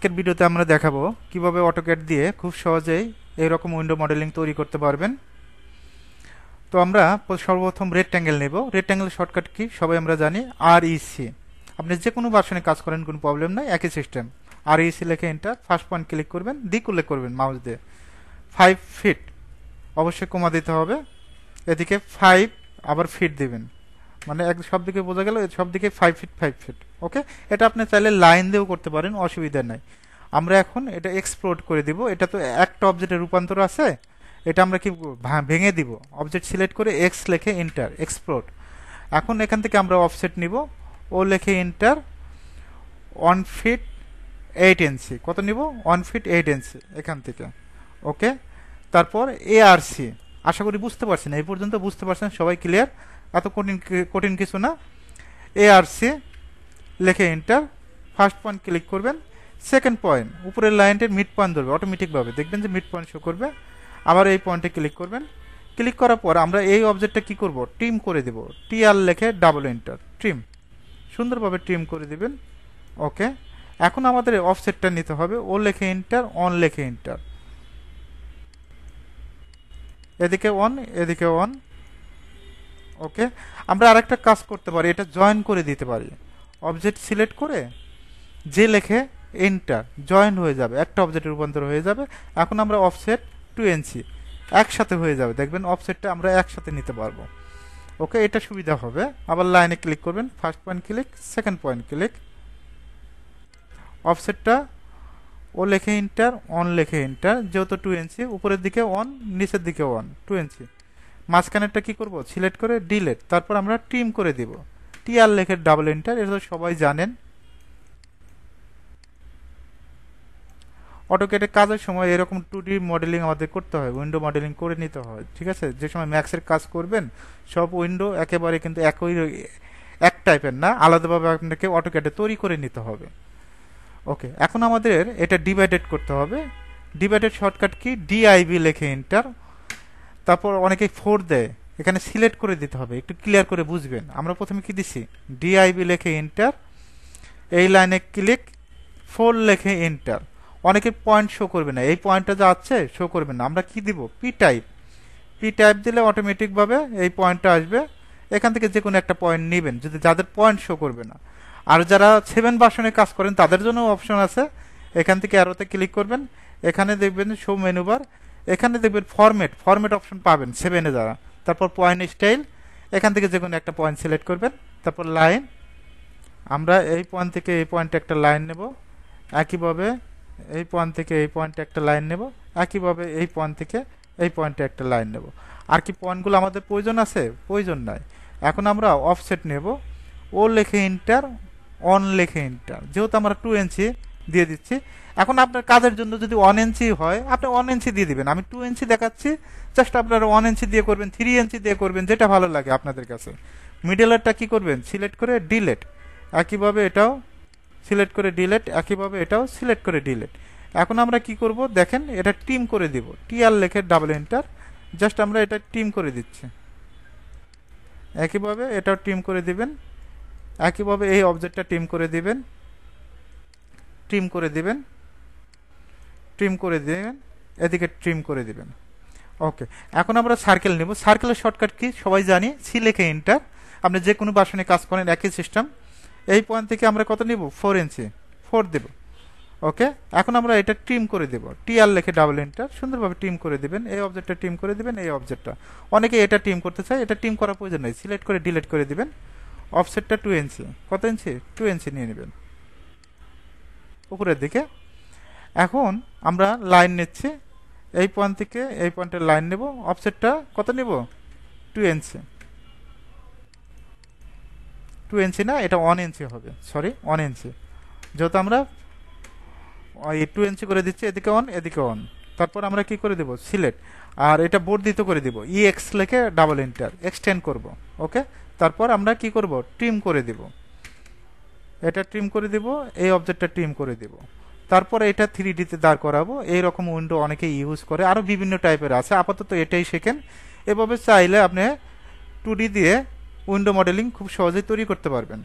আজকের ভিডিওতে আমরা দেখাবো কিভাবে অটোক্যাড দিয়ে খুব সহজেই এইরকম উইন্ডো মডেলিং তৈরি করতে পারবেন। তো আমরা সর্বপ্রথম রেক্ট্যাঙ্গেল নেব। রেক্ট্যাঙ্গেল শর্টকাট কি সবাই আমরা জানি, REC। আপনি যে কোনো ভার্সনে কাজ করেন কোনো প্রবলেম নাই, একই সিস্টেম। REC লিখে এন্টার, ফার্স্ট পয়েন্ট ক্লিক করবেন, দিক উল্লেখ করবেন মাউস দিয়ে 5 ফিট, অবশ্যই কমা দিতে হবে। এদিকে 5 আবার ফিট দিবেন, মানে এক সব দিকে বোঝা গেল, সব দিকে 5 ফিট 5 ফিট। ওকে, এটা আপনি চাইলে লাইন দিয়েও করতে পারেন, অসুবিধা নাই। আমরা এখন এটা এক্সপ্লোড করে দিব। এটা তো একটা অবজেক্টের রূপান্তর আছে, এটা আমরা কি ভেঙে দিব। অবজেক্ট সিলেক্ট করে এক্স লিখে এন্টার, এক্সপ্লোড। এখন এখান থেকে আমরা অফসেট নিব, ও লিখে এন্টার, 1 ফিট 8 ইঞ্চি। কত নিব? 1 ফিট 8 ইঞ্চি এখান থেকে। ওকে, তারপর ARC। আশা করি বুঝতে পারছেন, এই পর্যন্ত বুঝতে পারছেন সবাই, ক্লিয়ার? এত কঠিন কিছু না। ARC লিখে এন্টার, ফার্স্ট পয়েন্ট ক্লিক করবেন, সেকেন্ড পয়েন্ট উপরের লাইনটির মিড পয়েন্ট ধরবে অটোমেটিকভাবে, দেখবেন যে মিড পয়েন্ট শো করবে। আবার এই পয়েন্টে ক্লিক করবেন। ক্লিক করার পর আমরা এই অবজেক্টটা কি করব? ট্রিম করে দেব। TR লিখে ডাবল এন্টার, ট্রিম। সুন্দরভাবে ট্রিম করে দিবেন। ওকে, এখন আমাদের অফসেটটা নিতে হবে, ও লিখে এন্টার, অন লিখে এন্টার। এদিকে অন, এদিকে অন। ওকে, আমরা আরেকটা কাজ করতে পারি, এটা জয়েন করে দিতে পারি। অবজেক্ট সিলেক্ট করে যে লেখে এন্টার, জয়েন হয়ে যাবে, একটা অবজেক্টের রূপান্তর হয়ে যাবে। এখন আমরা অফসেট 2 ইঞ্চি একসাথে হয়ে যাবে, দেখবেন অফসেটটা আমরা একসাথে নিতে পারবো। ওকে, এটা সুবিধা হবে। আবার লাইনে ক্লিক করবেন, first point click, second point click, অফসেটটা ও লেখে এন্টার, অন লেখে এন্টার। যেহেতু 2 ইঞ্চি, উপরের দিকে অন, নিচের দিকে অন, 2 ইঞ্চি। মাঝখানেরটা কি করব? সিলেক্ট করে ডিলেট, তারপর আমরা ট্রিম করে দিব। TR লেখে ডাবল এন্টার, এটা তো সবাই জানেন। অটোক্যাডে কাজের সময় এরকম 2D মডেলিং আমাদের করতে হয়, উইন্ডো মডেলিং করে নিতে হয়, ঠিক আছে? যে সময় ম্যাক্সের কাজ করবেন, সব উইন্ডো একেবারে কিন্তু এক টাইপের না, আলাদাভাবে আপনাকে অটোক্যাডে তৈরি করে নিতে হবে। ওকে, এখন আমাদের এটা ডিভাইডেড করতে হবে। Divided shortcut key? DIV লেখে এন্টার, তারপর অনেকে 4 দেয়, এখানে সিলেক্ট করে দিতে হবে, একটু ক্লিয়ার করে বুঝবেন। আমরা প্রথমে কি দিছি? DIV লেখে এন্টার, এই লাইনে ক্লিক, 4 লেখে এন্টার। অনেকের পয়েন্ট শো করবে না, এই পয়েন্টটা যা আছে শো করবে না। আমরা কি দিব? P type. P টাইপ দিলে অটোমেটিকভাবে এই পয়েন্টটা আসবে। এখান থেকে যে কোনো একটা পয়েন্ট নেবেন, যদি যাদের পয়েন্ট শো করবে না। আর যারা 7 ভার্সনে কাজ করেন তাদের জন্য অপশন আছে, এখান থেকে অ্যারোতে ক্লিক করবেন, এখানে দেখবেন শো মেনু বার, এখানে দেখবেন ফরম্যাট অপশন পাবেন 7-এ যারা। তারপর পয়েন্ট স্টাইল, এখান থেকে যে কোনো একটা পয়েন্ট সিলেক্ট করবেন, তারপর লাইন। আমরা এই পয়েন্ট থেকে এই পয়েন্টে একটা লাইন নেব, একইভাবে এই পয়েন্ট থেকে এই পয়েন্টে একটা লাইন নেব, একইভাবে এই পয়েন্ট থেকে এই পয়েন্টে একটা লাইন নেব। আর কি পয়েন্টগুলো আমাদের প্রয়োজন আছে? প্রয়োজন নাই। এখন আমরা অফসেট নেব, ও লেখে এন্টার, অন লেখে এন্টার। যেহেতু আমরা 2 ইঞ্চি দিয়ে দিচ্ছি, এখন আপনার কাজের জন্য যদি 1 ইঞ্চি হয়, আপনি 1 ইঞ্চি দিয়ে দিবেন। আমি 2 ইঞ্চি দেখাচ্ছি, জাস্ট আপনারা 1 ইঞ্চি দিয়ে করবেন, 3 ইঞ্চি দিয়ে করবেন, যেটা ভালো লাগে আপনাদের কাছে। মিডলেরটা কি করবেন? সিলেক্ট করে ডিলেট, একইভাবে এটাও সিলেক্ট করে ডিলেট, একইভাবে এটাও সিলেক্ট করে ডিলেট। এখন আমরা কি করব? দেখেন, এটা টিম করে দিব। TR লেখে ডাবল এন্টার, জাস্ট আমরা এটা টিম করে দিচ্ছি। একইভাবে এটাও টিম করে দিবেন, একইভাবে এই অবজেক্টটা টিম করে দিবেন, ট্রিম করে দিবেন, ট্রিম করে দিবেন, এদিকে ট্রিম করে দিবেন। ওকে, এখন আমরা সার্কেল নেব। সার্কেলের শর্টকাট কি সবাই জানি, সি লেখে এন্টার। আপনি যে কোনো ভার্সনে কাজ করেন একই সিস্টেম। এই পয়েন্ট থেকে আমরা কত নিব? 4 ইঞ্চি, 4 দেব। ওকে, এখন আমরা এটা ট্রিম করে দেব। TR লেখে ডাবল এন্টার, সুন্দরভাবে ট্রিম করে দিবেন। এই অবজেক্টটা ট্রিম করে দিবেন, এই অবজেক্টটা। অনেকে এটা ট্রিম করতে চায়, এটা ট্রিম করার প্রয়োজন নেই, সিলেক্ট করে ডিলিট করে দিবেন। অফসেটটা 2 ইঞ্চি, কত ইঞ্চি? 2 ইঞ্চি নিয়ে নেবেন উপরের দিকে। এখন আমরা লাইন নিচ্ছি, এই পয়েন্ট থেকে এই পয়েন্টের লাইন নেব। অফসেটটা কত নিব? 2 ইঞ্চি। 2 ইঞ্চি না, এটা 1 ইঞ্চি হবে, সরি 1 ইঞ্চি। যেহেতু আমরা 2 ইঞ্চি করে দিচ্ছি, এদিকে অন, এদিকে অন। তারপর আমরা কি করে দেব? সিলেক্ট, আর এটা বর্ধিত করে দিব। EX লেখে ডাবল এন্টার, এক্সটেন্ড করব। ওকে, তারপর আমরা কি করব? ট্রিম করে দিব। এটা ট্রিম করে দিব, এই অবজেক্টটা ট্রিম করে দিব। তারপর এটা 3D-তে দাঁড় করাবো। এইরকম উইন্ডো অনেকে ইউজ করে, আরও বিভিন্ন টাইপের আছে। আপাতত এটাই শেখেন। এভাবে চাইলে আপনি 2D দিয়ে উইন্ডো মডেলিং খুব সহজেই তৈরি করতে পারবেন।